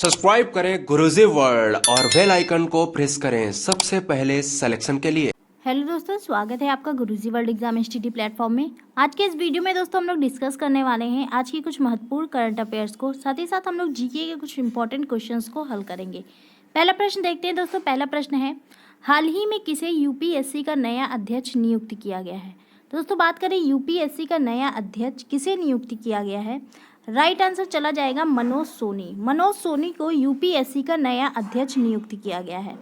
Subscribe करें गुरुजी world और bell icon को प्रेस करें सबसे पहले सिलेक्शन के लिए। हेलो दोस्तों, स्वागत है आपका गुरुजी वर्ल्ड एग्जाम एसटीडी प्लेटफॉर्म में। आज के इस वीडियो में दोस्तों हम लोग डिस्कस करने वाले हैं आज की कुछ महत्वपूर्ण करंट अफेयर्स को, साथ ही साथ हम लोग जीके के कुछ इंपॉर्टेंट क्वेश्चंस को हल करेंगे। पहला प्रश्न देखते हैं दोस्तों। पहला प्रश्न है, हाल ही में किसे यूपीएससी का नया अध्यक्ष नियुक्त किया गया है? तो दोस्तों बात करें यूपीएससी का नया अध्यक्ष किसे नियुक्त किया गया है? राइट आंसर चला जाएगा मनोज सोनी। मनोज सोनी को यूपीएससी का नया अध्यक्ष नियुक्त किया गया है।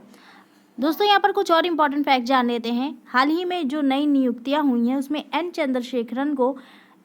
दोस्तों यहाँ पर कुछ और इम्पॉर्टेंट फैक्ट जान लेते हैं। हाल ही में जो नई नियुक्तियां हुई हैं उसमें एन चंद्रशेखरन को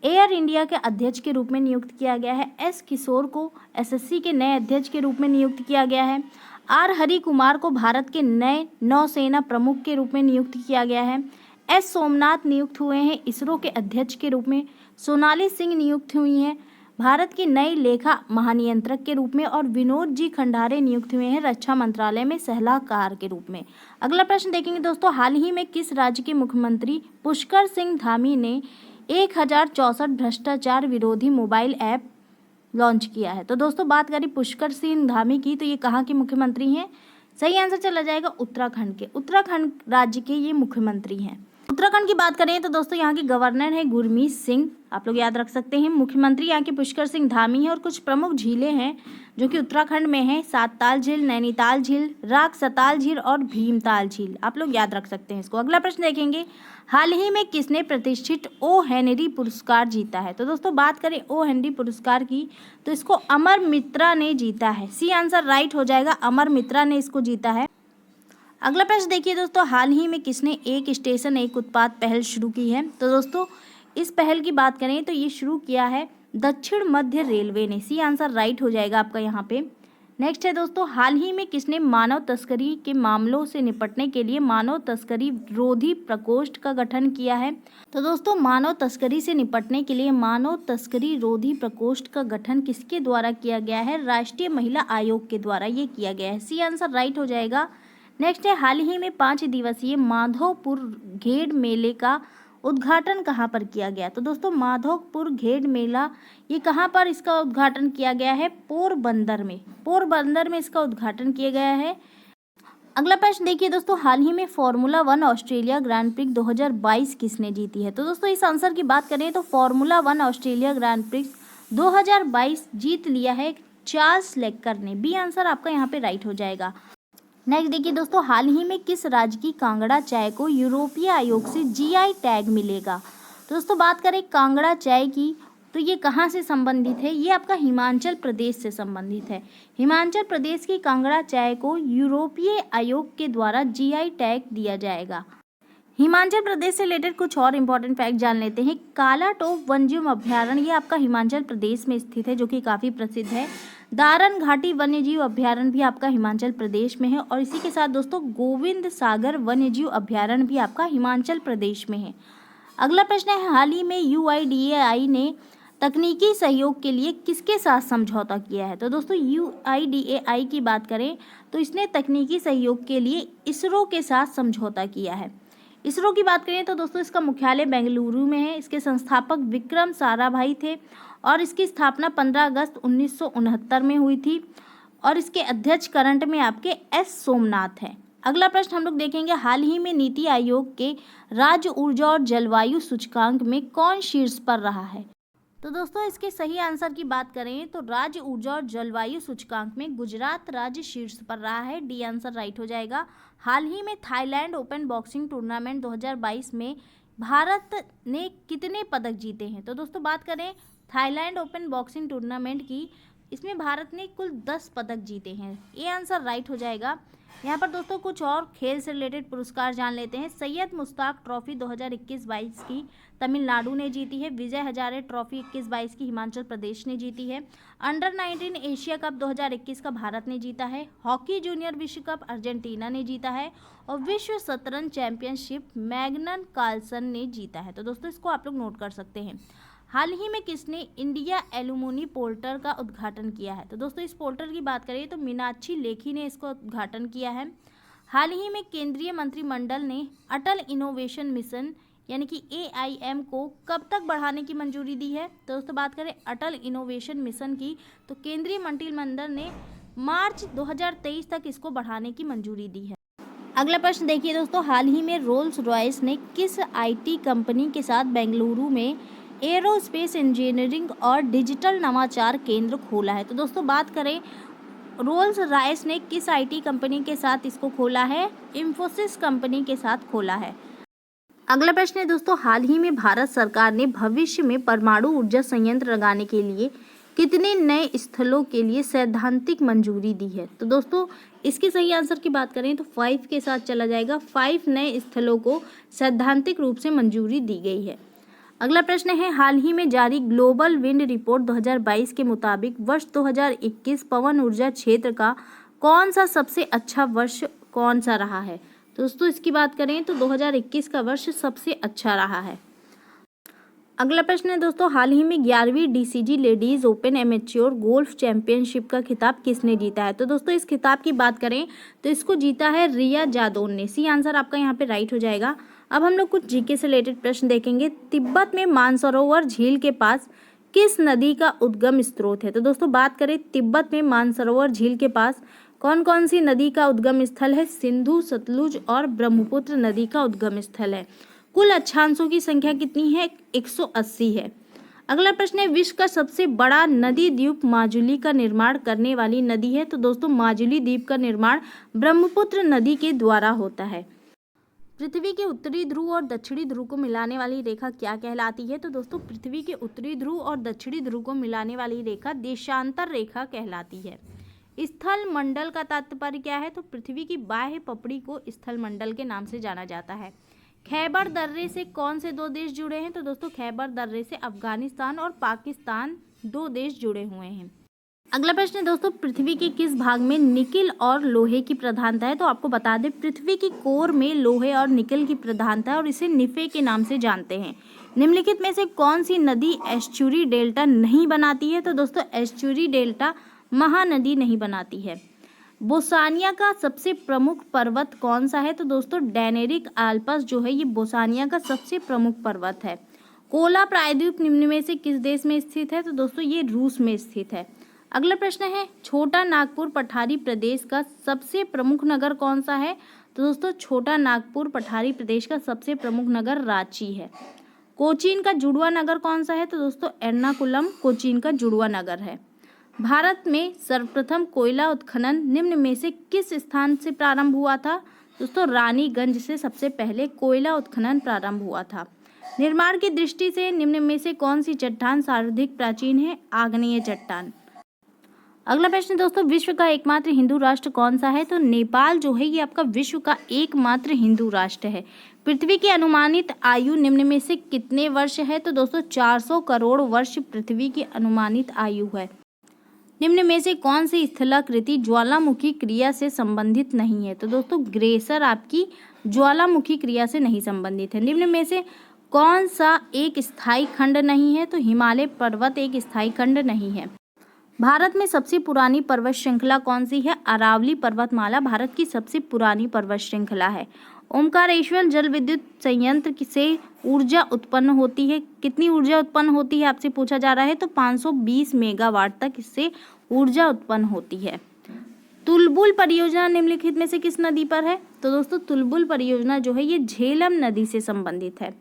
एयर इंडिया के अध्यक्ष के रूप में नियुक्त किया गया है। एस किशोर को एसएससी के नए अध्यक्ष के रूप में नियुक्त किया गया है। आर हरि कुमार को भारत के नए नौसेना प्रमुख के रूप में नियुक्त किया गया है। एस सोमनाथ नियुक्त हुए हैं इसरो के अध्यक्ष के रूप में। सोनाली सिंह नियुक्त हुई हैं भारत की नई लेखा महानियंत्रक के रूप में। और विनोद जी खंडारे नियुक्त हुए हैं रक्षा मंत्रालय में सलाहकार के रूप में। अगला प्रश्न देखेंगे दोस्तों, हाल ही में किस राज्य के मुख्यमंत्री पुष्कर सिंह धामी ने 1064 भ्रष्टाचार विरोधी मोबाइल ऐप लॉन्च किया है? तो दोस्तों बात करें पुष्कर सिंह धामी की, तो ये कहाँ के मुख्यमंत्री हैं? सही आंसर चला जाएगा उत्तराखंड के। उत्तराखंड राज्य के ये मुख्यमंत्री हैं। उत्तराखंड की बात करें तो दोस्तों यहाँ के गवर्नर है गुरमीत सिंह, आप लोग याद रख सकते हैं। मुख्यमंत्री यहाँ के पुष्कर सिंह धामी है। और कुछ प्रमुख झीलें हैं जो कि उत्तराखंड में हैं, सातताल झील, नैनीताल झील, राक सताल झील और भीमताल झील, आप लोग याद रख सकते हैं इसको। अगला प्रश्न देखेंगे, हाल ही में किसने प्रतिष्ठित ओ हेनरी पुरस्कार जीता है? तो दोस्तों बात करें ओ हेनरी पुरस्कार की, तो इसको अमर मित्रा ने जीता है। सी आंसर राइट हो जाएगा, अमर मित्रा ने इसको जीता है। अगला प्रश्न देखिए दोस्तों, हाल ही में किसने एक स्टेशन एक उत्पाद पहल शुरू की है? तो दोस्तों इस पहल की बात करें तो ये शुरू किया है दक्षिण मध्य रेलवे ने। सी आंसर राइट हो जाएगा आपका यहाँ पे। नेक्स्ट है दोस्तों, हाल ही में किसने मानव तस्करी के मामलों से निपटने के लिए मानव तस्करी रोधी प्रकोष्ठ का गठन किया है? तो दोस्तों मानव तस्करी से निपटने के लिए मानव तस्करी रोधी प्रकोष्ठ का गठन किसके द्वारा किया गया है? राष्ट्रीय महिला आयोग के द्वारा ये किया गया है। सी आंसर राइट हो जाएगा। नेक्स्ट है, हाल ही में 5 दिवसीय माधोपुर घेड़ मेले का उद्घाटन कहाँ पर किया गया? तो दोस्तों माधोपुर घेड़ मेला ये कहाँ पर इसका उद्घाटन किया गया है? पोरबंदर में। पोरबंदर में इसका उद्घाटन किया गया है। अगला प्रश्न देखिए दोस्तों, हाल ही में फार्मूला 1 ऑस्ट्रेलिया ग्रैंड प्रिक्स 2022 किसने जीती है? तो दोस्तों इस आंसर की बात करें तो फार्मूला 1 ऑस्ट्रेलिया ग्रैंड प्रिक्स 2022 जीत लिया है चार्ल्स लेकर ने। बी आंसर आपका यहाँ पे राइट हो जाएगा। नेक्स्ट देखिए दोस्तों, हाल ही में किस राज्य की कांगड़ा चाय को यूरोपीय आयोग से जीआई टैग मिलेगा? तो दोस्तों बात करें कांगड़ा चाय की, तो ये कहाँ से संबंधित है? ये आपका हिमाचल प्रदेश से संबंधित है। हिमाचल प्रदेश की कांगड़ा चाय को यूरोपीय आयोग के द्वारा जीआई टैग दिया जाएगा। हिमाचल प्रदेश से रिलेटेड कुछ और इम्पोर्टेंट फैक्ट जान लेते हैं। काला टोप वन्यजीव अभ्यारण्य ये आपका हिमाचल प्रदेश में स्थित है, जो कि काफ़ी प्रसिद्ध है। दारन घाटी वन्यजीव अभ्यारण्य भी आपका हिमाचल प्रदेश में है। और इसी के साथ दोस्तों गोविंद सागर वन्यजीव अभ्यारण्य भी आपका हिमाचल प्रदेश में है। अगला प्रश्न है, हाल ही में यूआईडीएआई ने तकनीकी सहयोग के लिए किसके साथ समझौता किया है? तो दोस्तों यूआईडीएआई की बात करें तो इसने तकनीकी सहयोग के लिए इसरो के साथ समझौता किया है। इसरो की बात करें तो दोस्तों इसका मुख्यालय बेंगलुरु में है। इसके संस्थापक विक्रम साराभाई थे और इसकी स्थापना 15 अगस्त 1969 में हुई थी। और इसके अध्यक्ष करंट में आपके एस सोमनाथ हैं। अगला प्रश्न हम लोग देखेंगे, हाल ही में नीति आयोग के राज्य ऊर्जा और जलवायु सूचकांक में कौन शीर्ष पर रहा है? तो दोस्तों इसके सही आंसर की बात करें तो राज्य ऊर्जा और जलवायु सूचकांक में गुजरात राज्य शीर्ष पर रहा है। डी आंसर राइट हो जाएगा। हाल ही में थाईलैंड ओपन बॉक्सिंग टूर्नामेंट 2022 में भारत ने कितने पदक जीते हैं? तो दोस्तों बात करें थाईलैंड ओपन बॉक्सिंग टूर्नामेंट की, इसमें भारत ने कुल 10 पदक जीते हैं। ये आंसर राइट हो जाएगा। यहाँ पर दोस्तों कुछ और खेल से रिलेटेड पुरस्कार जान लेते हैं। सैयद मुश्ताक ट्रॉफी 2021-22 की तमिलनाडु ने जीती है। विजय हजारे ट्रॉफी 21-22 की हिमाचल प्रदेश ने जीती है। अंडर 19 एशिया कप 2021 का भारत ने जीता है। हॉकी जूनियर विश्व कप अर्जेंटीना ने जीता है। और विश्व शतरंज चैंपियनशिप मैग्नस कार्लसन ने जीता है। तो दोस्तों इसको आप लोग नोट कर सकते हैं। हाल ही में किसने इंडिया एलुमनी पोर्टल का उद्घाटन किया है? तो दोस्तों इस पोर्टल की बात करें तो मीनाक्षी लेखी ने इसका उद्घाटन किया है। हाल ही में केंद्रीय मंत्रिमंडल ने अटल इनोवेशन मिशन यानी कि AIM को कब तक बढ़ाने की मंजूरी दी है? तो दोस्तों बात करें अटल इनोवेशन मिशन की, तो केंद्रीय मंत्रिमंडल ने मार्च 2023 तक इसको बढ़ाने की मंजूरी दी है। अगला प्रश्न देखिए दोस्तों, हाल ही में रोल्स रॉयस ने किस आईटी कंपनी के साथ बेंगलुरु में एरोस्पेस इंजीनियरिंग और डिजिटल नवाचार केंद्र खोला है? तो दोस्तों बात करें, रोल्स रॉयस ने किस आईटी कंपनी के साथ इसको खोला है? इंफोसिस कंपनी के साथ खोला है। अगला प्रश्न है दोस्तों, हाल ही में भारत सरकार ने भविष्य में परमाणु ऊर्जा संयंत्र लगाने के लिए कितने नए स्थलों के लिए सैद्धांतिक मंजूरी दी है? तो दोस्तों इसके सही आंसर की बात करें तो 5 के साथ चला जाएगा। 5 नए स्थलों को सैद्धांतिक रूप से मंजूरी दी गई है। अगला प्रश्न है, हाल ही में जारी ग्लोबल विंड रिपोर्ट 2022 के मुताबिक वर्ष 2021 पवन ऊर्जा क्षेत्र का कौन सा सबसे अच्छा वर्ष कौन सा रहा है? दोस्तों इसकी बात करें तो 2021 का वर्ष सबसे अच्छा रहा है। अगला प्रश्न है दोस्तों, हाल ही में 11वीं DCG ladies open amateur golf championship का खिताब किसने जीता है? तो दोस्तों इस खिताब की बात करें तो इसको जीता है रिया जादौन ने। सी आंसर आपका यहाँ पे राइट हो जाएगा। अब हम लोग कुछ जीके से रिलेटेड प्रश्न देखेंगे। तिब्बत में मानसरोवर झील के पास किस नदी का उद्गम स्रोत है? तो दोस्तों बात करें तिब्बत में मानसरोवर झील के पास कौन कौन सी नदी का उद्गम स्थल है? सिंधु, सतलुज और ब्रह्मपुत्र नदी का उद्गम स्थल है। कुल अक्षांशों की संख्या कितनी है? 180 है। अगला प्रश्न है, विश्व का सबसे बड़ा नदी द्वीप माजुली का निर्माण करने वाली नदी है? तो दोस्तों माजुली द्वीप का निर्माण ब्रह्मपुत्र नदी के द्वारा होता है। पृथ्वी के उत्तरी ध्रुव और दक्षिणी ध्रुव को मिलाने वाली रेखा क्या कहलाती है? तो दोस्तों पृथ्वी के उत्तरी ध्रुव और दक्षिणी ध्रुव को मिलाने वाली रेखा देशांतर रेखा कहलाती है। स्थल मंडल का तात्पर्य क्या है? तो पृथ्वी की बाह्य पपड़ी को स्थल मंडल के नाम से जाना जाता है। खैबर दर्रे से कौन से 2 देश जुड़े हैं? तो दोस्तों खैबर दर्रे से अफगानिस्तान और पाकिस्तान 2 देश जुड़े हुए हैं। अगला प्रश्न है दोस्तों, पृथ्वी के किस भाग में निकिल और लोहे की प्रधानता है? तो आपको बता दें पृथ्वी की कोर में लोहे और निकिल की प्रधानता है और इसे निफे के नाम से जानते हैं। निम्नलिखित में से कौन सी नदी एस्चुरी डेल्टा नहीं बनाती है? तो दोस्तों एस्चुरी डेल्टा महानदी नहीं बनाती है। बोसानिया का सबसे प्रमुख पर्वत कौन सा है? तो दोस्तों डेनेरिक आल्प्स जो है ये बोसानिया का सबसे प्रमुख पर्वत है। कोला प्रायद्वीप निम्न में से किस देश में स्थित है? तो दोस्तों ये रूस में स्थित है। अगला प्रश्न है, छोटा नागपुर पठारी प्रदेश का सबसे प्रमुख नगर कौन सा है? तो दोस्तों छोटा नागपुर पठारी प्रदेश का सबसे प्रमुख नगर रांची है। कोचीन का जुड़वा नगर कौन सा है? तो दोस्तों एर्नाकुलम कोचीन का जुड़वा नगर है। भारत में सर्वप्रथम कोयला उत्खनन निम्न में से किस स्थान से प्रारंभ हुआ था? दोस्तों रानीगंज से सबसे पहले कोयला उत्खनन प्रारंभ हुआ था। निर्माण की दृष्टि से निम्न में से कौन सी चट्टान सर्वाधिक प्राचीन है? आग्नेय चट्टान। अगला प्रश्न दोस्तों, विश्व का एकमात्र हिंदू राष्ट्र कौन सा है? तो नेपाल जो है ये आपका विश्व का एकमात्र हिंदू राष्ट्र है। पृथ्वी की अनुमानित आयु निम्न में से कितने वर्ष है? तो दोस्तों 400 करोड़ वर्ष पृथ्वी की अनुमानित आयु है। निम्न में से कौन सी स्थलाकृति ज्वालामुखी क्रिया से संबंधित नहीं है? तो दोस्तों ग्रेसर आपकी ज्वालामुखी क्रिया से नहीं संबंधित है। निम्न में से कौन सा एक स्थायी खंड नहीं है? तो हिमालय पर्वत एक स्थायी खंड नहीं है। भारत में सबसे पुरानी पर्वत श्रृंखला कौन सी है? अरावली पर्वतमाला भारत की सबसे पुरानी पर्वत श्रृंखला है। ओमकारेश्वर जल विद्युत संयंत्र से ऊर्जा उत्पन्न होती है। कितनी ऊर्जा उत्पन्न होती है आपसे पूछा जा रहा है? तो 520 मेगावाट तक इससे ऊर्जा उत्पन्न होती है। तुलबुल परियोजना निम्नलिखित में से किस नदी पर है? तो दोस्तों तुलबुल परियोजना जो है ये झेलम नदी से संबंधित है।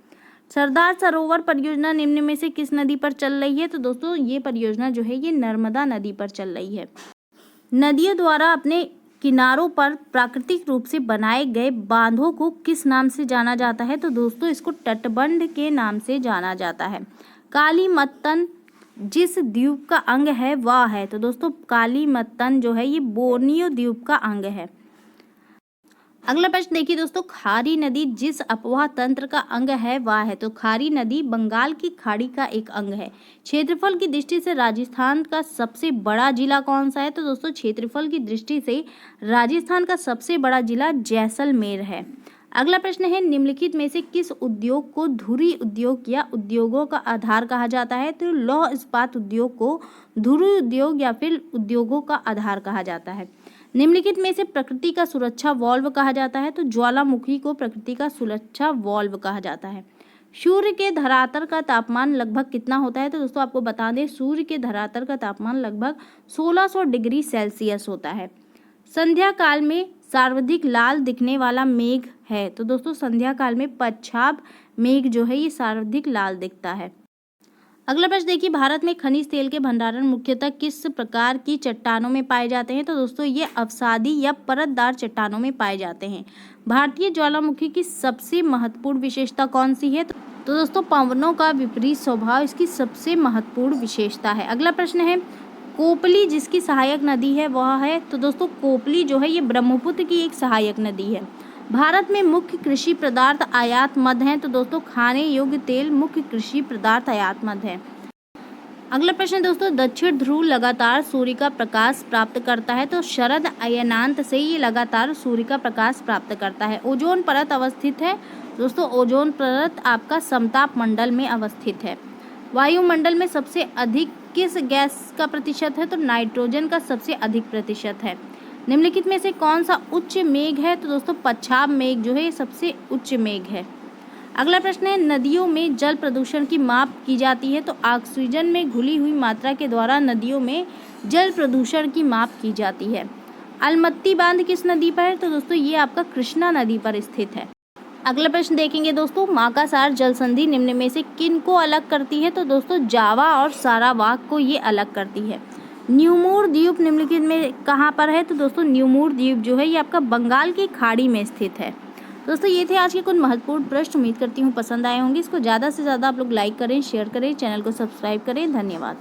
सरदार सरोवर परियोजना निम्न में से किस नदी पर चल रही है? तो दोस्तों ये परियोजना जो है ये नर्मदा नदी पर चल रही है। नदियों द्वारा अपने किनारों पर प्राकृतिक रूप से बनाए गए बांधों को किस नाम से जाना जाता है? तो दोस्तों इसको तटबंध के नाम से जाना जाता है। कालीमत्तन जिस द्वीप का अंग है वह है? तो दोस्तों कालीमत्तन जो है ये बोर्नियो द्वीप का अंग है। अगला प्रश्न देखिए दोस्तों, खारी नदी जिस अपवाह तंत्र का अंग है वह है? तो खारी नदी बंगाल की खाड़ी का एक अंग है। क्षेत्रफल की दृष्टि से राजस्थान का सबसे बड़ा जिला कौन सा है? तो दोस्तों क्षेत्रफल की दृष्टि से राजस्थान का सबसे बड़ा जिला जैसलमेर है। अगला प्रश्न है, निम्नलिखित में से किस उद्योग को धुरी उद्योग या उद्योगों का आधार कहा जाता है? तो लौह इस्पात उद्योग को धुरी उद्योग या फिर उद्योगों का आधार कहा जाता है। निम्नलिखित में से प्रकृति का सुरक्षा वाल्व कहा जाता है? तो ज्वालामुखी को प्रकृति का सुरक्षा वाल्व कहा जाता है। सूर्य के धरातल का तापमान लगभग कितना होता है? तो दोस्तों आपको बता दें, सूर्य के धरातल का तापमान लगभग 1600 डिग्री सेल्सियस होता है। संध्या काल में सर्वाधिक लाल दिखने वाला मेघ है? तो दोस्तों संध्या काल में पच्छाद मेघ जो है ये सर्वाधिक लाल दिखता है। अगला प्रश्न देखिए, भारत में खनिज तेल के भंडारण मुख्यतः किस प्रकार की चट्टानों में पाए जाते हैं? तो दोस्तों ये अवसादी या परतदार चट्टानों में पाए जाते हैं। भारतीय ज्वालामुखी की सबसे महत्वपूर्ण विशेषता कौन सी है? तो दोस्तों पवनों का विपरीत स्वभाव इसकी सबसे महत्वपूर्ण विशेषता है। अगला प्रश्न है, कोपली जिसकी सहायक नदी है वह है? तो दोस्तों कोपली जो है ये ब्रह्मपुत्र की एक सहायक नदी है। भारत में मुख्य कृषि पदार्थ आयात मद हैं? तो दोस्तों खाने योग्य तेल मुख्य कृषि पदार्थ आयात मद है। अगला प्रश्न दोस्तों, दक्षिण ध्रुव लगातार सूर्य का प्रकाश प्राप्त करता है? तो शरद अयनांत से ये लगातार सूर्य का प्रकाश प्राप्त करता है। ओजोन परत अवस्थित है? दोस्तों ओजोन परत आपका समताप मंडल में अवस्थित है। वायुमंडल में सबसे अधिक किस गैस का प्रतिशत है? तो नाइट्रोजन का सबसे अधिक प्रतिशत है। निम्नलिखित में से कौन सा उच्च मेघ है? तो दोस्तों पच्छाद मेघ जो है ये सबसे उच्च मेघ है। अगला प्रश्न है, नदियों में जल प्रदूषण की माप की जाती है? तो ऑक्सीजन में घुली हुई मात्रा के द्वारा नदियों में जल प्रदूषण की माप की जाती है। अलमत्ती बांध किस नदी पर है? तो दोस्तों ये आपका कृष्णा नदी पर स्थित है। अगला प्रश्न देखेंगे दोस्तों, माकासार जल संधि निम्न में से किन को अलग करती है? तो दोस्तों जावा और सारावाक को ये अलग करती है। न्यूमूर द्वीप निम्नलिखित में कहाँ पर है? तो दोस्तों न्यूमूर द्वीप जो है ये आपका बंगाल की खाड़ी में स्थित है। दोस्तों ये थे आज के कुछ महत्वपूर्ण प्रश्न। उम्मीद करती हूँ पसंद आए होंगे। इसको ज़्यादा से ज़्यादा आप लोग लाइक करें, शेयर करें, चैनल को सब्सक्राइब करें। धन्यवाद।